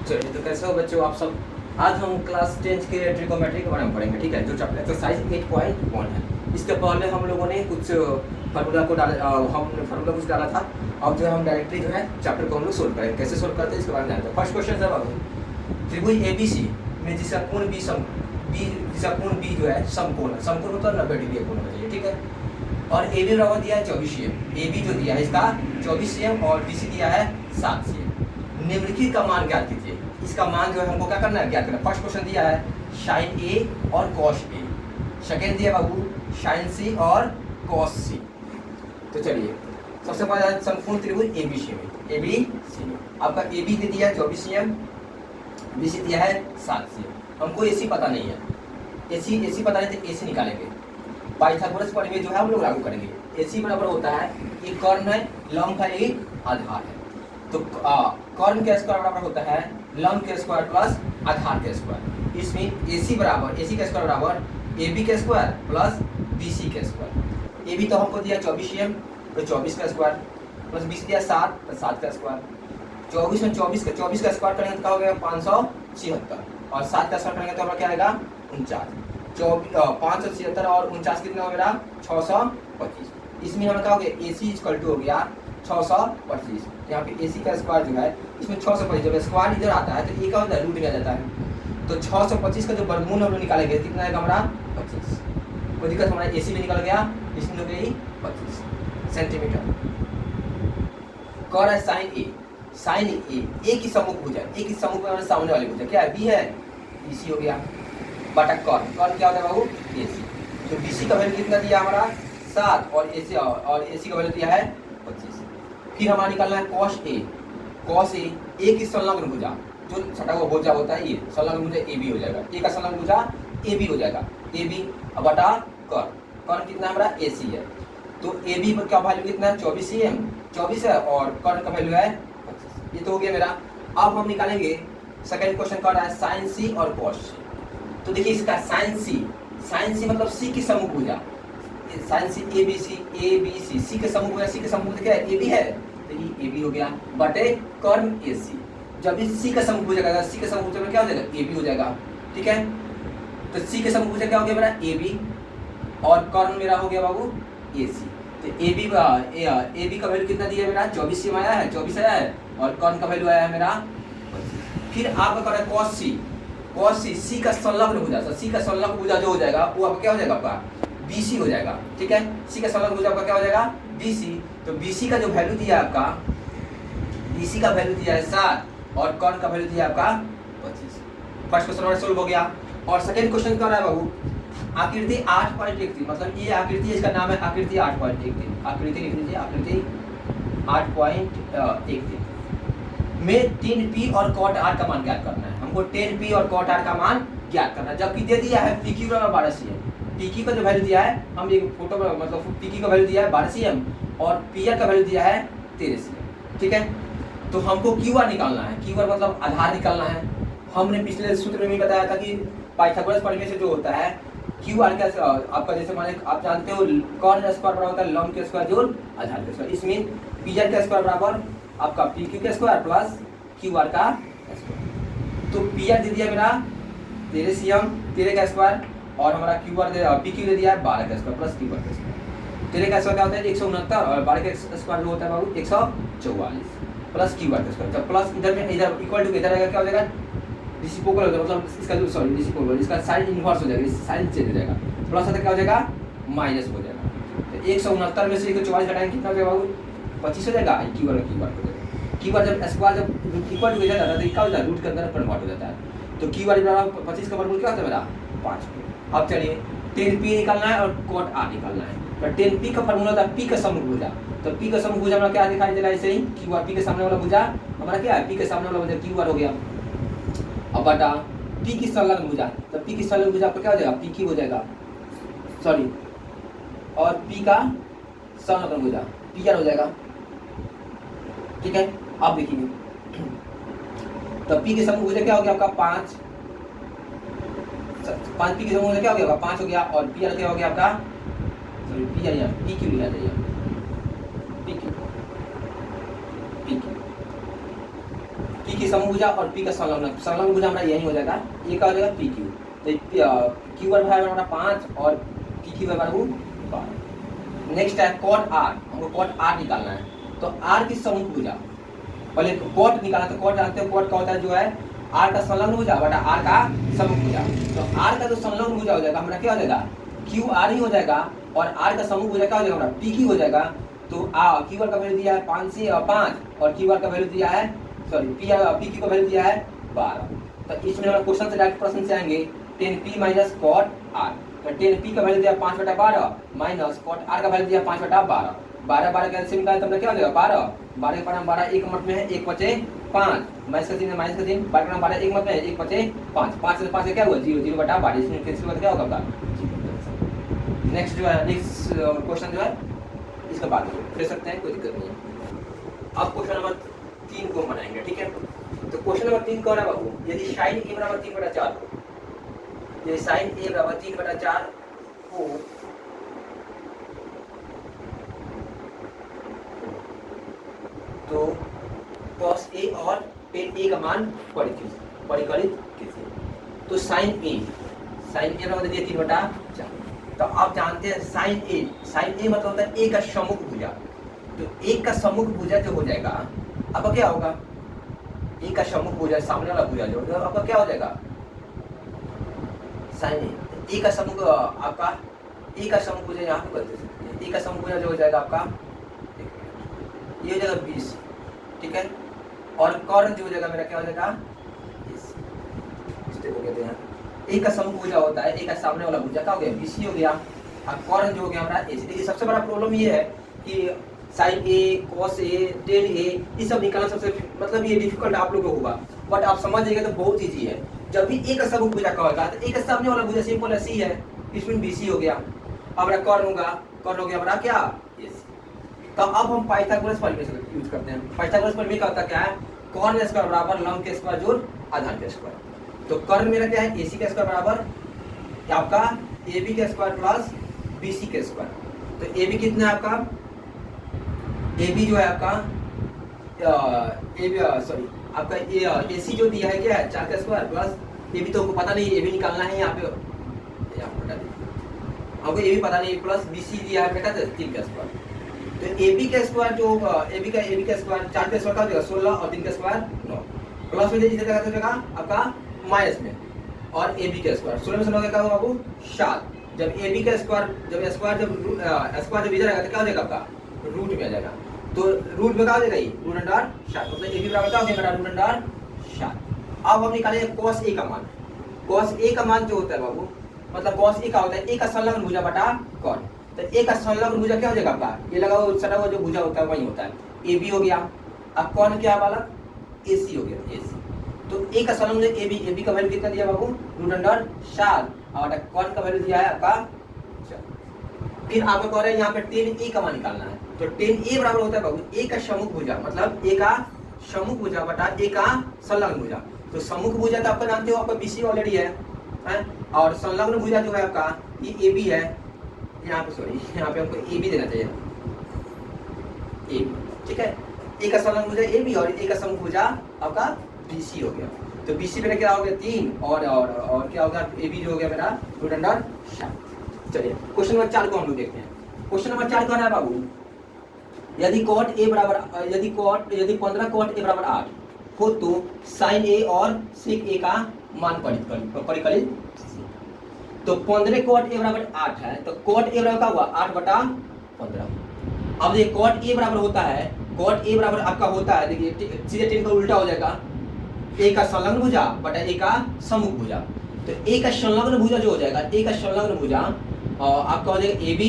चलिए, तो कैसे हो बच्चों आप सब। आज हम क्लास 10 के ट्रिगोमेट्री के बारे में पढ़ेंगे, ठीक है। जो चैप्टर एक्सरसाइज 8.1 है। इसके पहले हम लोगों ने कुछ फार्मूला को हमने फार्मूला कुछ डाला था। अब जो है हम डायरेक्टली जो है चैप्टर को हम लोग सोल्व करेंगे। कैसे सोल्व करते हैं इसके बारे में जानते हैं। फर्स्ट क्वेश्चन है बाबू, त्रिभुज ABC में जिसका कोण बी जिसका कोण बी जो है समकोण है। समकोण मतलब 90 डिग्री कोण होना चाहिए, ठीक है। और AB बराबर दिया है 24 cm। AB जो दिया है इसका 24 cm और BC दिया है 7 cm। निम्नलिखित का मान ज्ञात कीजिए। इसका मान जो है हमको क्या करना है, ज्ञात करना। फर्स्ट क्वेश्चन दिया है साइन A और कॉस A। सेकेंड दिया बाबू साइन C और कॉस C। तो चलिए सबसे पहले समकोण त्रिभुज ABC में आपका AB दे दिया है 24 cm, BC दिया है 7 cm। हमको AC पता नहीं है, AC पता नहीं तो AC निकालेंगे। पाइथागोरस प्रमेय जो है हम लोग लागू करेंगे। AC बराबर होता है एक कर्ण है, लंब है, एक आधार है। तो कर्ण के स्क्वायर बराबर होता है लंब के स्क्वायर प्लस आधार के स्क्वायर। इसमें AC का स्क्वायर बराबर AB के स्क्वायर प्लस BC के स्क्वायर। AB तो हमको दिया 24 cm, तो 24 का स्क्वायर प्लस BC दिया 7, तो 7 का स्क्वायर। 24 में 24 का स्क्वायर करेंगे तो क्या हो गया 576, और 7 का स्क्वायर करेंगे तो हमारा क्या आएगा 49। 576 और 49 कितना हो मेरा 625। इसमें हमें क्या हो गया AC इक्वल टू हो गया 625। यहाँ पे AC का स्क्वायर जो है इसमें 625, जब स्क्वायर इधर आता है तो ये क्या होता है रूट में आ जाता है। तो 625 का जो वर्गमूल हम लोग निकालेंगे कितना आएगा हमारा 25। कोई दिक्कत, हमारा AC में निकल गया, इसमें हो गई 25 सेंटीमीटर। कह रहा है साइन A की सम्मुख भुजा, A की सम्मुख में सामने वाली भुजा क्या है B है, BC हो गया बटा कर्ण क्या होता है बाबू AC। तो BC का वैल्यू कितना दिया हमारा 7 और AC का वैल्यू दिया है 25। फिर हमारा निकालना है कॉस A की संलग्न भुजा, जो सटा हुआ भुजा होता है ये संलग्न भुजा AB हो जाएगा। A का संलग्न भुजा AB हो जाएगा, AB बटा कर्ण कितना हमारा AC है। तो AB का वैल्यू कितना है 24 cm, 24 है, और कर्ण का वैल्यू है 25। ये तो हो गया मेरा। अब हम निकालेंगे सेकंड क्वेश्चन कर रहा है साइन C और कॉस C। तो देखिए इसका साइन C मतलब C की सम्मुख भुजा, साइन C ABC C के सम्मुख भुजा, C के सम्मुख भुजा क्या है AB है, तो ये AB हो गया बटे कर्ण AC। जब इस C का सम्मुख भुजा का C के सम्मुख भुजा में क्या हो जाएगा AB हो जाएगा, ठीक है। तो C के सम्मुख भुजा क्या हो गया मेरा AB, और कर्ण मेरा हो गया बाबू AC। तो AB का वैल्यू कितना दिया है मेरा 24 cm आया है, 24 आया है, और कर्ण का वैल्यू आया है मेरा 25। फिर आपका कर रहा है कॉस C का संलग्न भुजा, C का संलग्न भुजा जो हो जाएगा वो आपका क्या हो जाएगा आपका BC हो जाएगा, ठीक है। C का संलग्न भुजा आपका क्या हो जाएगा BC। तो BC का जो वैल्यू दिया है आपका, BC का वैल्यू दिया है 7 और कर्ण का वैल्यू दिया है आपका 25। फर्स्ट क्वेश्चन हमारा सोल्व हो गया। और सेकंड क्वेश्चन क्या रहा है बाबू, आकृति 8.13, मतलब ये आकृति इसका नाम है आकृति 8.13। आकृति लिख लीजिए, आकृति 8.13 में 10p और cot r का मान ज्ञात करना है। हमको 10p और cot r का मान ज्ञात करना है, जबकि दे दिया है PQ बराबर 12 cm। PQ का जो वैल्यू दिया है, हम एक फोटो मतलब PQ का वैल्यू दिया है 12 cm और PR का वैल्यू दिया है 13 cm, ठीक है। तो हमको QR निकालना है, QR मतलब आधार निकालना है। हमने पिछले सूत्र में भी बताया था कि पाइथागोरस प्रमेय से जो होता है QR का आपका जैसे माने आप जानते हो कर्ण स्क्वायर बराबर होता है लंब के स्क्वायर जोड़ आधार के स्क्वायर। इसमें PR का स्क्वायर बराबर आपका PQ का स्क्वायर प्लस QR का स्क्वायर। तो PR दे दिया मेरा 13 cm, 13 का स्क्वायर, और हमारा PQ दे दिया है 12 का स्क्वायर प्लस QR का स्क्वायर। 13 का स्क्वायर क्या होता है 169, और 12 का स्क्वायर जो होता है बाबू 144 प्लस QR का स्क्वायर। जब प्लस इधर इक्वल टू इधर आएगा क्या हो जाएगा रेसिप्रोकल हो जाएगा, मतलब इसका जो रेसिप्रोकल इसका साइन इनवर्स हो जाएगा, साइन चेंज हो जाएगा। प्लस आता क्या हो जाएगा माइनस हो जाएगा। तो 169 में से 144 घटाएंगे कितना हो जाएगा बाबू 25 हो जाएगा। QR हो जाएगा। QR जब स्क्वायर जब इक्वल टू जाता है तो क्या हो जाता है रूट के अंदर कन्वर्ट हो जाता है। तो QR बराबर 25 का वर्गमूल क्या होता है मेरा 5। अब चलिए 10p निकालना है और cot r निकालना है। तो 10p का फार्मूला था p का सम्मुख भुजा, तो p का सम्मुख भुजा हमारा क्या दिखाई दे रहा है ऐसे ही QR। p के सामने वाला भुजा हमारा क्या है, p के सामने वाला भुजा QR हो गया। अब बटा P की संलग्न भुजा, तो P की संलग्न भुजा आपका क्या हो जाएगा PQ हो जाएगा, सॉरी, और P का संलग्न भुजा PR हो जाएगा, ठीक है। आप देखिए तो P के समूह भुजा क्या हो गया आपका 5 P के समूह भुजा क्या हो गया 5 हो गया, और PR क्या हो गया आपका सॉरी PR या PQ लिखा जाइए, PQ की समभुजा और पी का संलग्न भुजा हमारा यही हो जाएगा, ये क्या हो जाएगा पी क्यू। तो क्यू वर्ग है हमारा 5 और पी क्यू वर्ग वो 12। नेक्स्ट है कॉट आर, हमको कॉट आर निकालना है। तो आर की समभुजा पहले कॉट निकालना, तो कॉट जानते हो कॉट का होता है जो है आर का संलग्न भुजा बटा आर का समभुजा। तो आर का जो संलग्न भुजा हो जाएगा हमारा क्या हो जाएगा क्यू आर ही हो जाएगा, और आर का समभुजा क्या हो जाएगा हमारा पी क्यू हो जाएगा। तो क्यू आर का वैल्यू दिया है 5 से 5 और क्यू आर का वैल्यू दिया है पी क्यू का वैल्यू दिया है 12। तो इसमें हमारा क्वेश्चन से डायरेक्ट प्रश्न से आएंगे 10p माइनस कॉट आर। तो 10p का वैल्यू दिया 5/12 माइनस कॉट आर का वैल्यू दिया 5/12। 12 का एलसीएम निकाले तो क्या हो जाएगा 12। 12 के पढ़ा 12 एक मत में है 1 बचे 5 माइनस का चिन्ह 12 एक मत में है 1 बचे 5। 5 से 5 से क्या हुआ 0 0/12 इसमें कैंसिल होकर क्या होगा। नेक्स्ट जो है नेक्स्ट क्वेश्चन जो है इसका बाद कर सकते हैं, कोई दिक्कत नहीं है। अब क्वेश्चन नंबर 3 को बनाएंगे, ठीक है। तो क्वेश्चन नंबर 3 कौन है बाबू, यदि sin a बराबर 3/4 हो, यदि sin a बराबर 3/4 हो तो cos a और tan a का मान परिकलित कीजिए। तो sin a बराबर दिया 3/4। तो आप जानते हैं sin a मतलब होता है a का सम्मुख भुजा। तो a का सम्मुख भुजा जो हो जाएगा आपका क्या होगा, a का सम्मुख भुजा सामने वाला भुजा जो होगा आपका क्या हो जाएगा sin a का सम्मुख आपका a का सम्मुख भुजा यहाँ पे करते हैं, a का सम्मुख भुजा जो हो जाएगा आपका ये हो जाएगा 20, ठीक है। और कर्ण जो हो जाएगा मेरा क्या हो जाएगा इस देखो कहते हैं एक का समूह भुजा होता है, एक का सामने वाला भुजा क्या हो गया BC हो गया, और कॉर्न जो हो गया हमारा AC। देखिए सबसे बड़ा प्रॉब्लम ये है कि sin A, cos A, tan A ये सब निकालना सबसे मतलब ये डिफिकल्ट आप लोगों को होगा, बट आप समझ जाइएगा तो बहुत इजी है। जब भी एक का समूह भुजा का होगा तो एक का सामने वाला भुजा सिंपल है C है, इसमें BC हो गया, अब हमारा कॉर्न हो गया हमारा क्या AC। तो अब हम पाइथागोरस फॉर्मूला यूज करते हैं। पाइथागोरस फॉर्मूला का होता क्या है, कॉर्न स्क्वायर बराबर लंब के स्क्वायर जोड़ आधार के स्क्वायर। तो कर्ण मेरा क्या है AC का स्क्वायर बराबर आपका AB का स्क्वायर प्लस BC का स्क्वायर। तो AB कितना है आपका, AB जो है आपका आपका AC जो दिया है क्या है 4 का स्क्वायर प्लस AB तो आपको पता नहीं AB निकालना है यहाँ पे आपको AB पता नहीं, प्लस BC दिया है बेटा 3 का स्क्वायर। तो AB का स्क्वायर जो AB का स्क्वायर 4 का स्क्वायर का हो जाएगा 16 और 3 का स्क्वायर 9, प्लस में जिस जगह आपका माइनस में, और AB का स्क्वायर 16 में से 9 क्या होगा बाबू 7। जब AB का स्क्वायर जब स्क्वायर जब इधर आएगा तो क्या हो जाएगा आपका रूट में आ जाएगा। तो रूट में क्या हो जाएगा ये रूट अंडर 7, मतलब AB बराबर क्या हो गया रूट अंडर 7। अब हम निकालेंगे cos A का मान। cos A का मान जो होता है बाबू मतलब cos A का होता है A का संलग्न भुजा बटा cos। तो A का संलग्न भुजा क्या हो जाएगा आपका, ये लगा हुआ सटा हुआ जो भुजा होता है वही होता है AB हो गया। अब कौन क्या वाला AC हो गया AC। तो A का संलग्न AB का वैल्यू कितना दिया बाबू रूट अंडर 7, और कौन का वैल्यू दिया है आपका 4। फिर आपको कह रहे हैं यहाँ पे tan A का मान निकालना है। तो tan A बराबर होता है बाबू A का सम्मुख भुजा, मतलब A का सम्मुख भुजा बटा A का संलग्न भुजा। तो सम्मुख भुजा तो आपका जानते हो आपका BC ऑलरेडी है, और संलग्न भुजा जो है आपका ये AB है। यहाँ पे सॉरी यहाँ पे हमको AB देना चाहिए AB, ठीक है। A का संलग्न भुजा AB और A का सम्मुख भुजा आपका BC हो गया। तो BC मेरा क्या हो गया 3 और क्या होगा AB जो हो गया मेरा रूट अंडर 7। चलिए क्वेश्चन नंबर 4 को हम लोग देखते हैं। क्वेश्चन नंबर 4 कौन है बाबू, यदि cot A बराबर यदि 15 cot A बराबर 8 हो तो sin A और sec A का मान परिकलित। तो 15 cot A बराबर 8 है, तो cot A बराबर क्या हुआ 8/15। अब ये cot A बराबर होता है, cot A बराबर आपका होता है देखिए सीधे 10 का उल्टा हो जाएगा A का संलग्न भुजा बटा A का सम्मुख भुजा। तो A का संलग्न भुजा जो हो जाएगा A का संलग्न भुजा आपका हो जाएगा AB,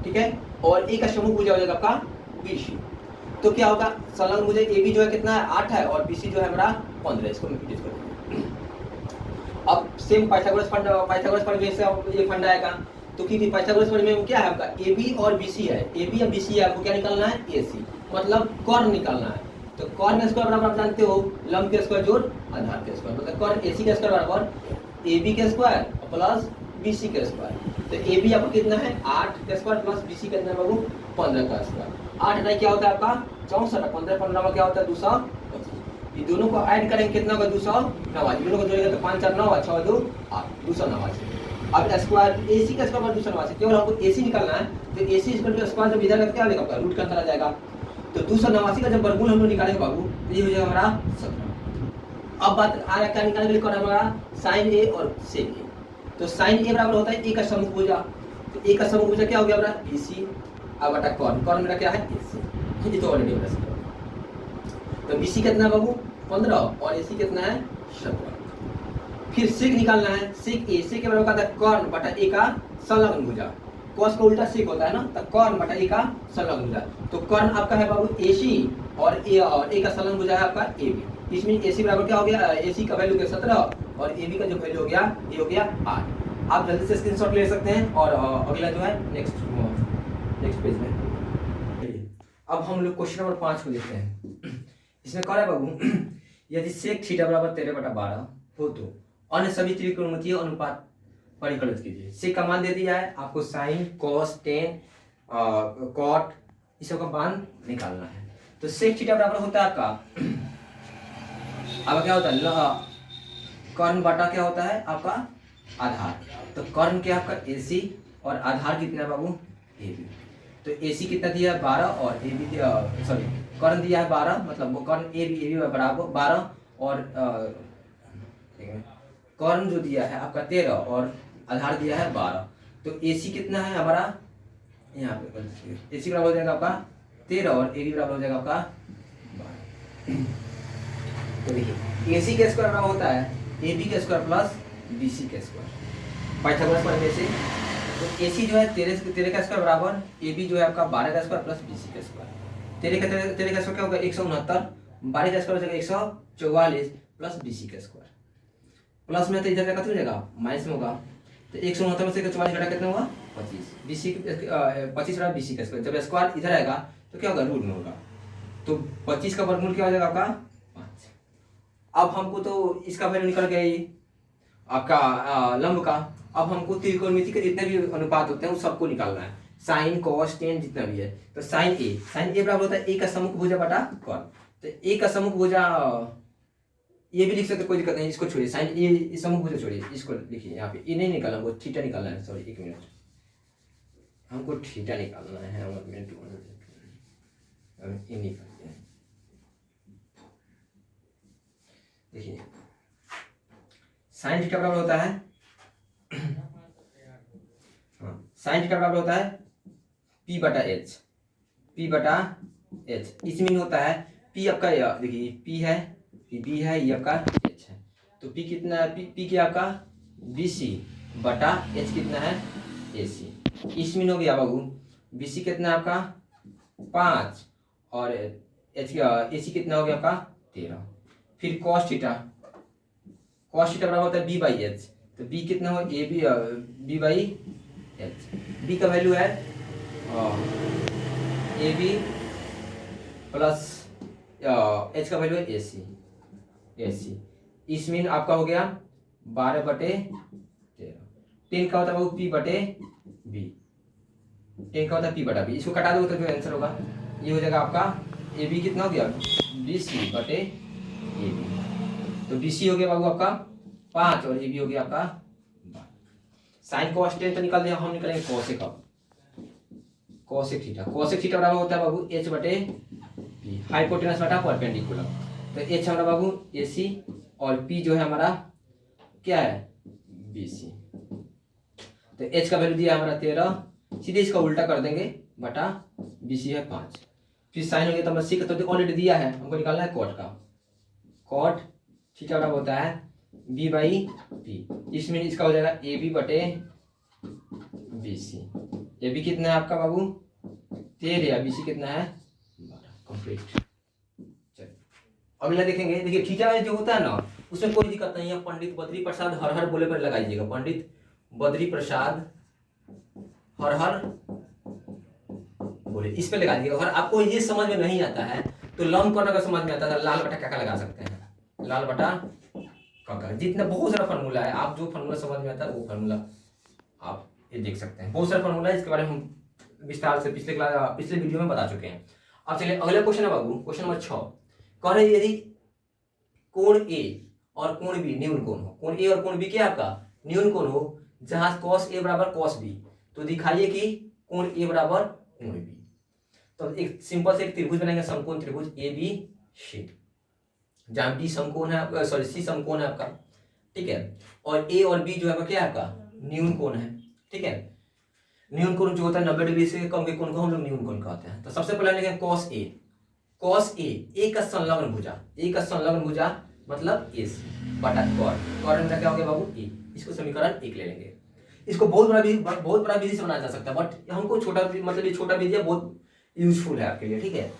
ठीक है, और A का सम्मुख भुजा हो जाएगा आपका BC। तो क्या होगा संलग्न भुजा AB जो है कितना है 8 है और BC जो है मेरा 15। इसको मैं डिस्कस करूंगा। अब सेम पाइथागोरस फंडा से ये फंडा आएगा। तो क्योंकि पाइथागोरस फंडा में क्या है आपका AB और BC है, AB और BC है, आपको क्या निकालना है AC मतलब कॉर्न निकालना है। तो कॉर्न स्क्वायर बराबर आप जानते हो लंब के स्क्वायर जोड़ आधार के स्क्वायर, मतलब कॉर्न AC का स्क्वायर बराबर AB के स्क्वायर प्लस BC के स्क्वायर। तो AB आपको कितना है 8 का स्क्वायर प्लस BC कितना है बाबू 15 का स्क्वायर। 8 नहीं क्या होता है आपका 64, 15 15 में क्या होता है 225। ये दोनों को ऐड करेंगे कितना होगा 289, दोनों को जोड़ेंगे तो 5 4 9 6 2 8 289। अब स्क्वायर AC का स्क्वायर 289, केवल हमको AC निकालना है, तो AC स्क्वायर जब इधर क्या आएगा रूट का अंतर आ जाएगा, तो 289 का जब वर्गमूल हम लोग निकालेंगे बाबू तो ये हो जाएगा हमारा 17। अब बात आ रहा क्या निकालने के लिए कर हमारा sin A और sec A, तो sin A बराबर होता है A का समूह भुजा, तो A का समूह भुजा क्या हो गया हमारा BC अब बटा कॉर्न मेरा क्या है AC, ये तो ऑलरेडी बता सकते हो। तो BC कितना है बाबू 15 और AC कितना है 17। फिर सेक निकालना है, सेक ए, सेक के बराबर होता है कॉर्न बटा ए का संलग्न भुजा, कॉस का उल्टा सेक होता है ना, तो कॉर्न बटा ए का संलग्न भुजा, तो कॉर्न आपका है बाबू AC और ए का संलग्न भुजा है आपका AB। इसमें AC बराबर क्या हो गया, AC का वैल्यू 17 और AB का जो वैल्यू हो गया ये हो गया 8। आप जल्दी से स्क्रीनशॉट ले सकते हैं और अगला जो है नेक्स्ट पेज में। अब हम लोग क्वेश्चन नंबर 5 को देखते हैं। इसमें कह रहा है बाबू यदि सेक थीटा बराबर 13/12 हो तो अन्य सभी त्रिकोणमितीय अनुपात परिकलित कीजिए। सेक का मान दे दिया है आपको, साइन कॉस टेन कॉट इस सब का मान निकालना है। तो सेक थीटा बराबर होता है आपका, अब क्या होता है कर्ण बटा क्या होता है आपका आधार, तो कर्ण क्या आपका AC और आधार कितना है बाबू AB। तो AC कितना दिया है 12 और AB सॉरी कर्ण दिया है 12, मतलब वो कर्ण AB बराबर 12 और कर्ण जो दिया है आपका 13 और आधार दिया है 12, तो AC कितना है हमारा यहाँ पे AC बराबर हो जाएगा आपका 13 और AB बराबर हो जाएगा आपका 12। तो देखिए AC का स्क्वायर बराबर होता है AB का स्क्वायर प्लस BC का स्क्वायर, पाइथागोरस प्रमेय से। तो AC जो है 13 का स्क्वायर बराबर AB जो है आपका 12 का स्क्वायर प्लस BC का स्क्वायर। 13 का स्क्वायर क्या होगा 169, 12 का स्क्वायर हो जाएगा 144 प्लस BC का स्क्वायर। प्लस में तो इधर का हो जाएगा माइनस में होगा, तो 169 में से 44 घटा कितना होगा 25, BC 25 बराबर BC का स्क्वायर। जब स्क्वायर इधर आएगा तो क्या होगा रूट में होगा, तो 25 का वर्गमूल क्या हो जाएगा आपका 5। अब हमको तो इसका वैल्यू निकल गया ये आपका लंब का। अब हमको त्रिकोणमिति के जितने भी अनुपात होते हैं उन सबको निकालना है, साइन कॉस टेन जितना भी है। तो साइन ए बराबर होता है ए का सम्मुख भुजा बटा कॉर्न, तो ए का सम्मुख भुजा ये भी लिख सकते कोई दिक्कत नहीं, इसको छोड़िए, साइन ए सम्मुख भुजा छोड़िए, इसको लिखिए यहाँ पे, ये नहीं निकालना, वो थीटा निकालना है, सॉरी 1 मिनट, हमको थीटा निकालना है, 1 मिनट ये निकालिए। देखिए साइन थीटा बराबर होता है साइन थीटा बराबर होता है P बटा H, इसमें होता है P आपका देखिए P है, B है, ये आपका H है, तो P कितना है P क्या आपका BC बटा H कितना है AC। इसमें हो गया बाबू BC कितना है आपका 5 और AC कितना हो गया आपका 13। फिर cos थीटा बराबर होता है B बाई H, तो B कितना हो B बाई H, B का वैल्यू है AB प्लस H का वैल्यू है AC। इसमें आपका हो गया 12/13, 10 का होता है वो P बटे B, 10 का होता है P बटा B, इसको कटा दो तो जो आंसर होगा ये हो जाएगा आपका AB कितना हो गया BC बटे AB। तो BC हो गया बाबू आपका 5 और AB हो गया आपका 12। साइन कॉस टेन तो निकाल दिया, हम निकालेंगे कोसेक। अब कोसेक थीटा बराबर होता है बाबू H बटे P, हाइपोटेनस बटा परपेंडिकुलर, तो H हमारा बाबू AC और P जो है हमारा क्या है BC। तो H का वैल्यू दिया हमारा 13, सीधे इसका उल्टा कर देंगे बटा BC है 5। फिर साइन हो गया तो हमारा सीख तो ऑलरेडी दिया है, हमको निकालना है कॉट थीटा बराबर होता है B बाई P, इसमें इसका हो जाएगा AB बटे BC। AB कितना है आपका बाबू 13, BC कितना है 12। कंप्लीट। चलिए अगला देखेंगे। देखिए थीटा जो होता है ना उसमें कोई दिक्कत नहीं है, पंडित बद्री प्रसाद हर हर बोले पर लगाइएगा, पंडित बद्री प्रसाद हर हर बोले इस पे लगा दीजिएगा। अगर आपको ये समझ में नहीं आता है तो लंब कर्ण अगर समझ में आता है तो लाल बटा काका लगा सकते हैं, लाल बटा काका, जितना बहुत सारा फार्मूला है, आप जो फार्मूला समझ में आता है वो फार्मूला आप ये देख सकते हैं। बहुत सारा फार्मूला है, इसके बारे में हम विस्तार से पिछले वीडियो में बता चुके हैं। अब चलिए अगला क्वेश्चन है बाबू, क्वेश्चन नंबर 6 कह रहे यदि कोण ए और कोण बी न्यून कोण हो, कोण ए और कोण बी क्या है आपका न्यून कोण हो, जहां cos ए बराबर cos बी, तो दिखाइए कि कोण ए बराबर कोण बी। तो एक सिंपल से एक त्रिभुज बनाएंगे, समकोण त्रिभुज ए बी सी, जहां बी समकोण है, सॉरी सी समकोण है आपका, ठीक है, और ए और बी जो है क्या है आपका न्यून कोण है, ठीक है। न्यून कोण जो होता है 90 डिग्री से कम के कोण को हम लोग न्यून कोण कहते हैं। तो सबसे पहले लिखेंगे cos ए, cos ए का संलग्न भुजा, ए का संलग्न भुजा मतलब ए सी बटा कॉट, कॉट में क्या हो गया बाबू ए, इसको समीकरण 1 ले लेंगे। इसको बहुत बड़ा विधि से बनाया जा सकता है, बट हमको छोटा मतलब ये छोटा विधि है, बहुत यूजफुल है आपके लिए, ठीक है।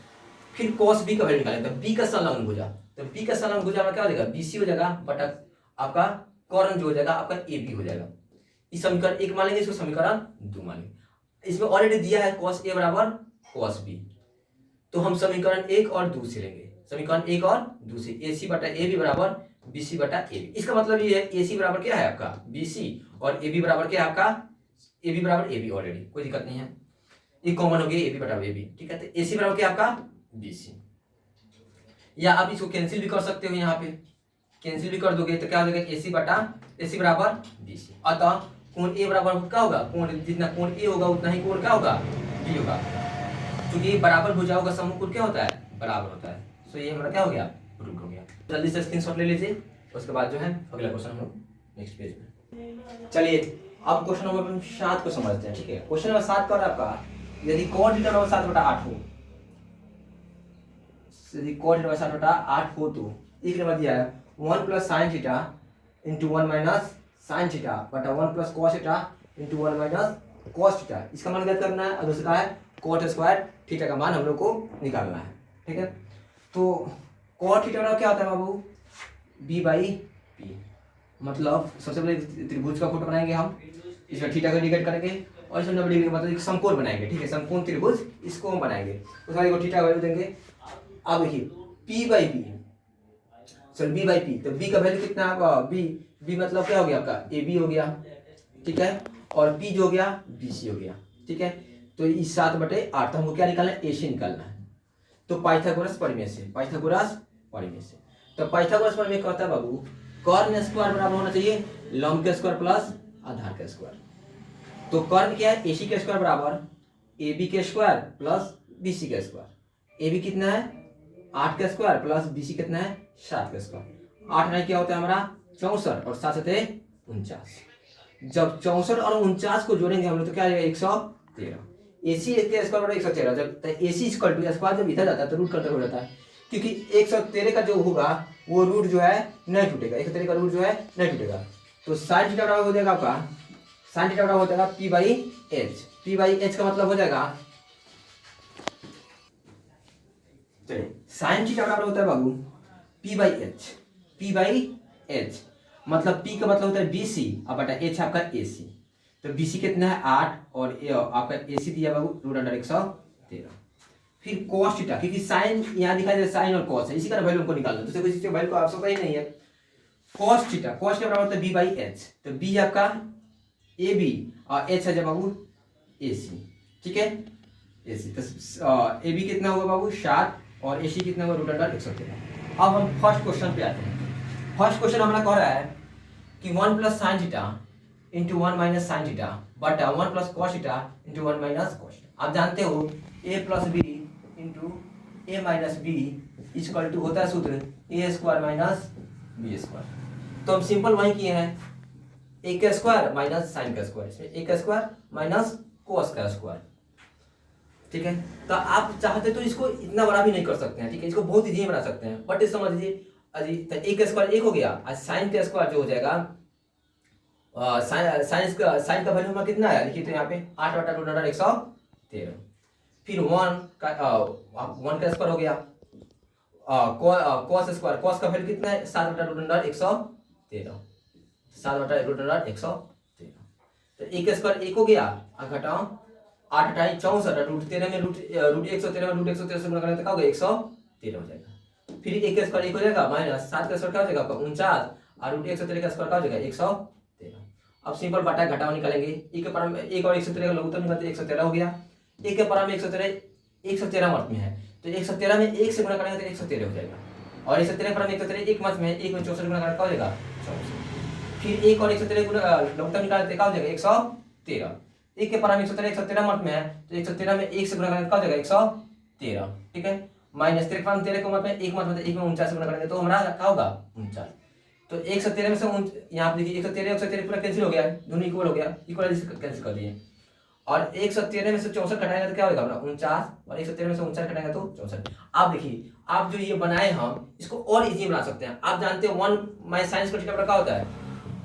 फिर cos बी का वैल्यू निकालेंगे, तो बी का संलग्न भुजा, तो बी का संलग्न भुजा में क्या हो जाएगा बीसी हो जाएगा बटा आपका कॉर्न जो हो जाएगा आपका ए बी हो जाएगा। इस समीकरण 1 मान लेंगे, इसको समीकरण 2 मान लेंगे। इसमें ऑलरेडी दिया है cos ए बराबर cos बी, तो हम समीकरण 1 और 2 से लेंगे, समीकरण 1 और 2 से ए सी बटा ए बी बराबर बी सी बटा ए बी। इसका मतलब ये है ए सी बराबर क्या है आपका बी सी और ए बी बराबर क्या है आपका ए बी बराबर ए बी, ऑलरेडी कोई दिक्कत नहीं है, ये कॉमन हो गया ए बी बराबर ए बी, ठीक है। तो ए सी बराबर क्या आपका बी सी, या आप इसको कैंसिल भी कर सकते हो, यहाँ पे कैंसिल भी कर दोगे तो क्या हो जाएगा ए सी बटा ए सी बराबर बी सी। अतः कोण ए बराबर क्या होगा, कोण जितना कोण ए होगा उतना ही कोण क्या होगा बी होगा, क्योंकि बराबर भुजाओं का समूह कोण क्या होता है बराबर होता है। सो ये हमारा क्या हो गया प्रूव हो गया। जल्दी से स्क्रीनशॉट ले लीजिए, उसके बाद जो है अगला क्वेश्चन हम लोग नेक्स्ट पेज में। चलिए अब क्वेश्चन नंबर 7 को समझते हैं, ठीक है। क्वेश्चन नंबर 7 का आपका यदि cot थीटा बराबर 7/8 हो, यदि cot थीटा बराबर 7/8 हो तो एक नंबर दिया है 1 plus sine theta into 1 minus sine theta बटा 1 plus cos theta into 1 minus cos theta, इसका मान ज्ञात करना है। और दूसरा है cot स्क्वायर थीटा का मान हम लोग को निकालना है, ठीक है। तो cot थीटा बराबर क्या होता है बाबू b बाई पी, मतलब सबसे पहले त्रिभुज का फोटो बनाएंगे हम, इसमें थीटा को इंडिकेट करेंगे और इसमें 90 डिग्री मतलब एक समकोण बनाएंगे, ठीक है, समकोण त्रिभुज इसको हम बनाएंगे, उसके बाद एक थीटा वैल्यू देंगे। अब देखिए p बाई पी, चल b बाई पी, तो b का वैल्यू कितना है b मतलब क्या हो गया आपका ए बी हो गया, ठीक है, और p जो हो गया बी सी हो गया, ठीक है। तो इस 7/8 तो हमको क्या निकालना है ए सी निकालना है। तो पाइथागोरस प्रमेय से, पाइथागोरस प्रमेय से, तो पाइथागोरस प्रमेय कहता है बाबू कॉर्न स्क्वायर बराबर होना चाहिए लंब के स्क्वायर प्लस आधार के स्क्वायर। तो कॉर्न क्या है एसी के स्क्वायर बराबर ए बी के स्क्वायर प्लस बी सी के स्क्वायर। ए बी कितना है 8 के स्क्वायर प्लस बी सी कितना है 7 के स्क्वायर। 8 9 क्या होता है हमारा 64 और 7 7 49। जब 64 और 49 को जोड़ेंगे हम लोग तो क्या आएगा 113। एसी के स्क्वायर बराबर 113, जब एसी इक्वल टू स्क्वायर जब इधर जाता है तो रूट कट हो जाता है, क्योंकि 113 का जो होगा वो रूट जो है नहीं टूटेगा, 113 का रूट जो है नहीं टूटेगा। तो साइन थीटा बराबर हो जाएगा आपका, साइन थीटा बराबर हो जाएगा P by H. P by H का मतलब हो जाएगा, चलिए साइन थीटा बराबर होता है बाबू P by H. P by H मतलब पी का मतलब होता है बी सी और बटा एच आपका ए सी। तो बी सी कितना है 8 और आपका ए सी दिया बाबू रूट अंडर 113। फिर cos थीटा, क्योंकि साइन यहाँ दिखाई दे साइन और cos है, इसी का वैल्यू हमको निकालना है, दूसरे किसी के वैल्यू को आवश्यकता ही नहीं है। cos थीटा, cos थीटा बराबर होता है b बाई एच। तो b आपका ए बी और h है जब बाबू ए सी, ठीक है ए सी। तो ए बी कितना होगा बाबू 7 और ए सी कितना होगा रूट अंडर 113। अब हम फर्स्ट क्वेश्चन पे आते हैं। फर्स्ट क्वेश्चन हमारा कह रहा है कि 1 plus sine theta into 1 minus sine theta बटा 1 plus cos theta into 1 minus cos theta. आप जानते हो a plus B into A minus B equal to होता है सूत्र A square minus B square. तो हम सिंपल वही किए हैं, ए का स्क्वायर माइनस साइन का स्क्वायर, इसमें ए का स्क्वायर माइनस कॉस का स्क्वायर, ठीक है। तो आप चाहते तो इसको इतना बड़ा भी नहीं कर सकते हैं, ठीक है, इसको बहुत इजी बना सकते हैं, बट इस समझ लीजिए तो ए का स्क्वायर 1 हो गया और साइन का स्क्वायर जो हो जाएगा साइन का वैल्यू हमारा कितना है लिखिए तो यहाँ पे 8 बटा रूट अंडर 113। फिर 1 का स्क्वायर हो गया, कॉस स्क्वायर, कॉस का वैल्यू कितना है 7 बटा रूट अंडर 113, 7 बटा रूट अंडर 113। तो ए का स्क्वायर 1 हो गया और घटाओ 8 × 64 रूट 13 में रूट 113 में रूट 113 से गुणा करें तो क्या होगा 113 हो जाएगा। फिर ए का स्क्वायर 1 हो जाएगा माइनस 7 का स्क्वायर क्या हो जाएगा 49 और रूट 113 का स्क्वायर क्या हो जाएगा 113। अब सिंपल बटा घटाव निकालेंगे, एक के पारा में 1 और 113 का लघुत्तम निकालते 113 हो गया, एक के पारा में 113 113 अर्थ में है तो 113 में 1 से गुणा करेंगे तो 113 हो जाएगा। और 113 पर हम 113 एक में 64 गुना क्या हो जाएगा 64। फिर एक और 113 गुना लघुत्तम निकालते क्या हो जाएगा 113। एक के पर हम 113 मत में है तो 113 में एक से गुना करेंगे क्या हो जाएगा 113, ठीक है। माइनस 13 पर हम 13 को मत में एक मत में 1 में 49 से गुना करेंगे तो हमारा क्या होगा 49। तो 113 में से यहाँ पे देखिए 113 पूरा कैंसिल हो गया, दोनों इक्वल हो गया, इक्वल कैंसिल कर दिए। और 113 में से 64 घटाएंगे तो क्या होगा अपना 49, और 113 में से 49 घटाएंगे तो 64। आप देखिए आप जो ये बनाए हम इसको और इजी बना सकते हैं। आप जानते हैं 1 माइनस साइन स्क्वायर थीटा बराबर क्या होता है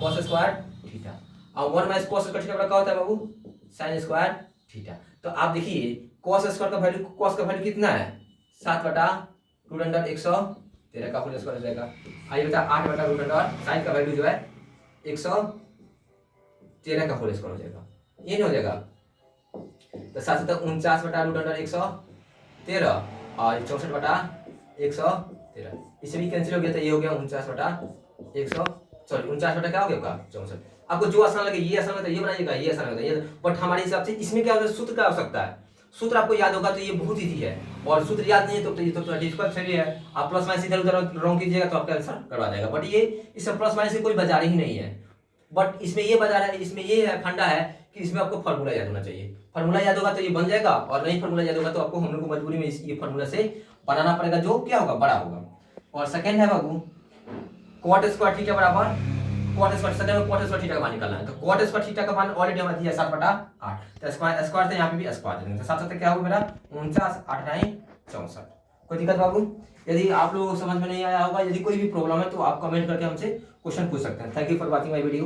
cos स्क्वायर थीटा, और 1 माइनस cos स्क्वायर थीटा बराबर क्या होता है बाबू साइन स्क्वायर थीटा। तो आप देखिए cos स्क्वायर का वैल्यू, cos का वैल्यू कितना है 7/√113 का होल स्क्वायर हो जाएगा। आइए बता 8/√, साइन का वैल्यू जो है 113 का होल स्क्वायर हो जाएगा, ये नहीं हो जाएगा। तो 7/49/√113 और 64/113, इसे भी कैंसिल हो गया तो ये हो गया 49/100 क्या हो गया 64। आपको जो आसान लगे, ये आसान लगता है ये बनाइएगा, ये आसान लगता है ये, बट हमारे हिसाब से इसमें क्या होता है सूत्र क्या हो सकता है, सूत्र आपको याद होगा तो ये बहुत ईजी है, और सूत्र याद नहीं है तो ये तो डिफिकल्ट है। आप प्लस माइनस इधर उधर रॉन्ग कीजिएगा तो आपका आंसर करवा देगा, बट ये इसमें प्लस माइनस की कोई बाजार ही नहीं है। बट इसमें ये बाजार है, इसमें ये है फंडा है कि इसमें आपको फार्मूला याद होना चाहिए। फार्मूला याद होगा तो ये बन जाएगा, और नहीं फार्मूला याद होगा तो आपको हम लोग को मजबूरी में ये फार्मूला से बनाना पड़ेगा, जो क्या होगा बड़ा होगा। और सेकंड है बाबू cot स्क्वायर थीटा बराबर cot स्क्वायर, सदैव cot स्क्वायर थीटा का मान निकालना है। तो cot स्क्वायर थीटा का मान ऑलरेडी हमारा दिया 7/8, तो स्क्वायर से यहाँ पे भी स्क्वायर दे देंगे, तो 7 क्या होगा मेरा 49, 8 9 64। कोई दिक्कत बाबू? यदि आप लोगों को समझ में नहीं आया होगा, यदि कोई भी प्रॉब्लम है तो आप कमेंट करके हमसे क्वेश्चन पूछ सकते हैं। Thank you for watching my video.